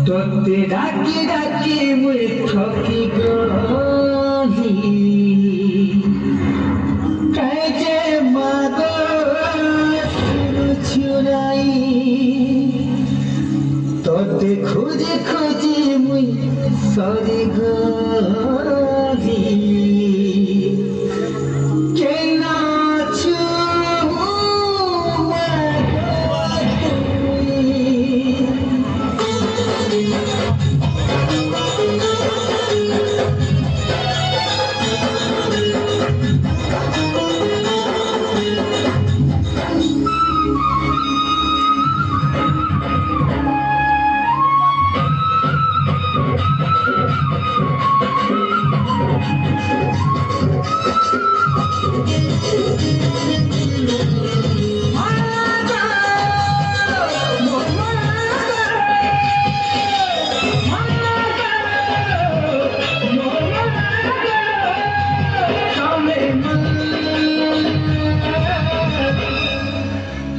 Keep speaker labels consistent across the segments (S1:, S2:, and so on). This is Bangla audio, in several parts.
S1: তোতে ডাকি ডাকি মুই ঠকি গলি কাইজে মাগর ছুরাই তোতে খুঁজি খুঁজি মুই সরি গলি কেন ছু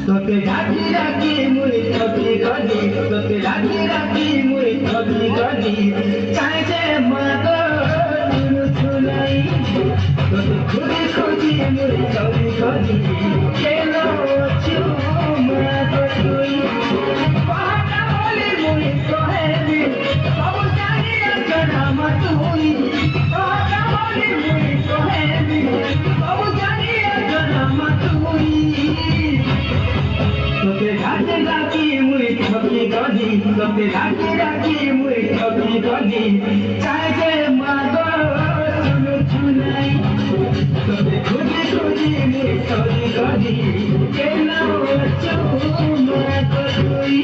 S1: তোকে ডাকি ডাকি মুই ঠকি গলি তোকে ডাকি ডাকি মুই ঠকি গলি চাইছে মাগর শুনাই তোকে খুঁজি খুঁজি মুই ঠকি গলি কেন আছো মাগর তুই কথা বলি মুই কহেবি সব জানি জনাম তুই কথা বলি মুই কহেবি সব জানি জনাম তুই তোকে ডাকি ডাকি মুই ঠকি গলি তোকে ডাকি ডাকি মুই ঠকি গলি চাইছে মাগর শুনাই তোকে খুঁজি খুঁজি মুই ঠকি গলি কেন আছো মাগর তুই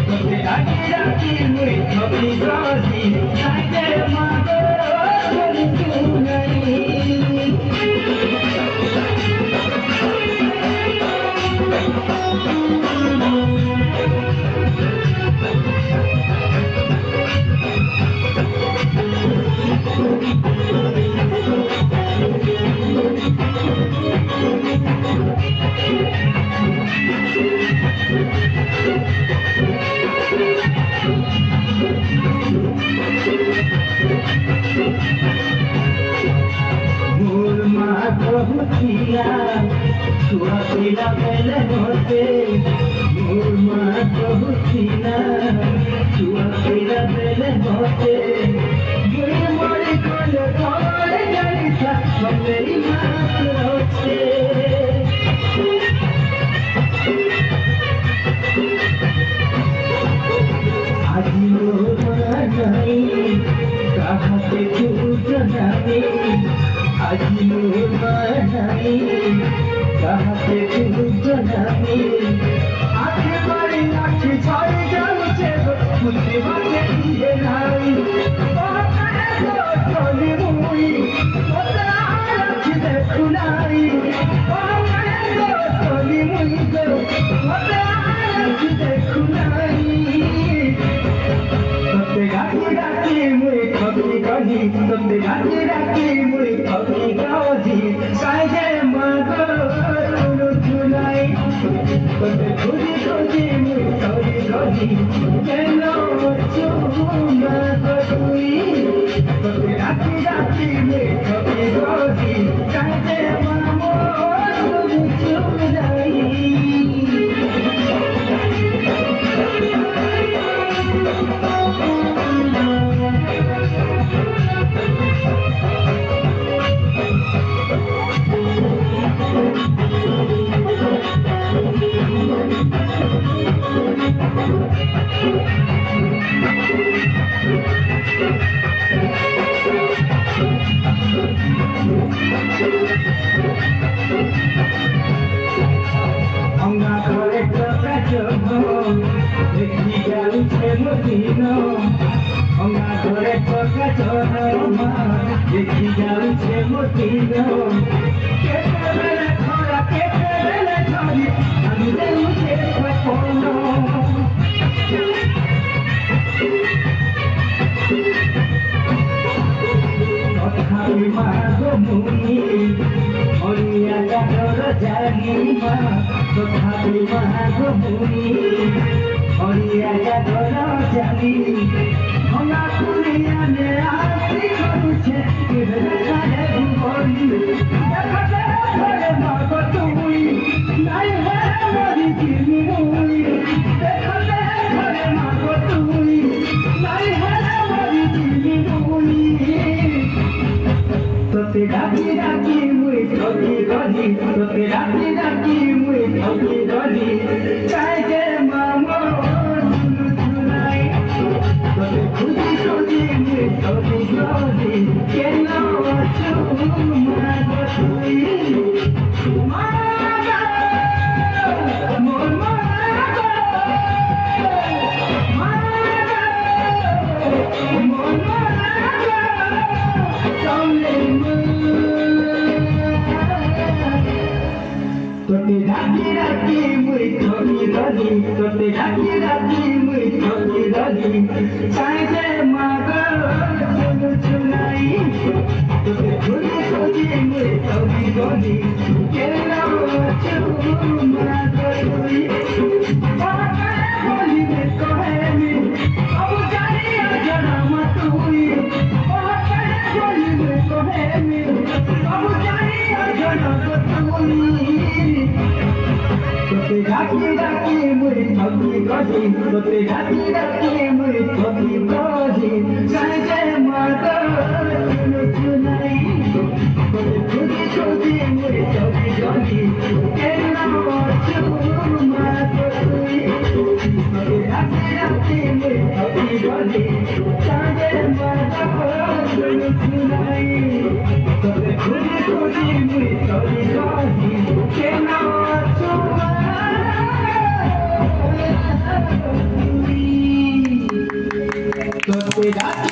S1: তোকে ডাকি ডাকি মুই ঠকি গলি চাইছে মাগর শুনাই मोर माँ बहुतिया छुआ पीला पहले होते मोर माँ बहुतिया छुआ पीला पहले होते गिर मोरे कोले कोले जानी था मेरी माँ होते आज मोर माँ नहीं कहाँ से छूट जाने आज मोर नहीं कहाँ से छूट जाने आँखें बड़ी आँखें छाई जाऊँचे मुझे बातें दिए नहीं बहुत चली मुई मुद्रा आँख देखू नहीं बहुत चली मुई मुद्रा आँख देखू नहीं তোতে ডাকি ডাকি মুই ঠকি গলি তোতে ডাকি ডাকি মুই ঠকি গলি কাইজে মাগর শুনাই তোতে খুঁজি খুঁজি মুই ঠকি গলি কেন আছো মাগর তুই তোতে ডাকি ডাকি মুই ঠকি গলি কাইজে মাগর শুনাই Thank you. গাজর জানি মা তথাপি মহাগভূমি হরিয়া গাজর জানি ভঙা কুড়িয়ানে আসি করুছে খালে ভুবনি দেখাতে ঘরে মাগ তুই নাই হয়ে মরি চিনি মুই দেখাতে ঘরে মাগ তুই নাই হয়ে মরি চিনি মুই তোতে ডাকি ডাকি মুই ঠকি গলি তোতে ডাকি ডাকি মুই ঠকি গলি চাই যে মামো শুনাই তোতে খুঁজি খুঁজি মুই ঠকি গলি কেন আছো মাগ তুই মাগা মোর মাগা মাগা মোর মাগা চলে তোতে ডাকি ডাকি মুই ঠকি গলি তোতে ডাকি ডাকি মুই ঠকি গলি চাই যে মাগ শুনাই তোতে খুঁজি খুঁজি মুই ঠকি গলি কেন আছো মাগ তুই বলিবে কহেমি সবু জানিয়া জনামা তুই বলিবে কহেমি সবু জানিয়া জনামা তুই তোতে ডাকি ডাকি মুই ঠকি গলি তোতে ডাকি ডাকি মুই ঠকি গলি চাই যে মাগ শুনাই তোতে খুঁজি খুঁজি মুই ঠকি গলি কেন আছো মাগ তুই তোতে ডাকি ডাকি মুই ঠকি গলি চাই যে মাগ শুনাই তোতে খুঁজি খুঁজি মুই ঠকি গলি কেন আছো তোতে ডাকি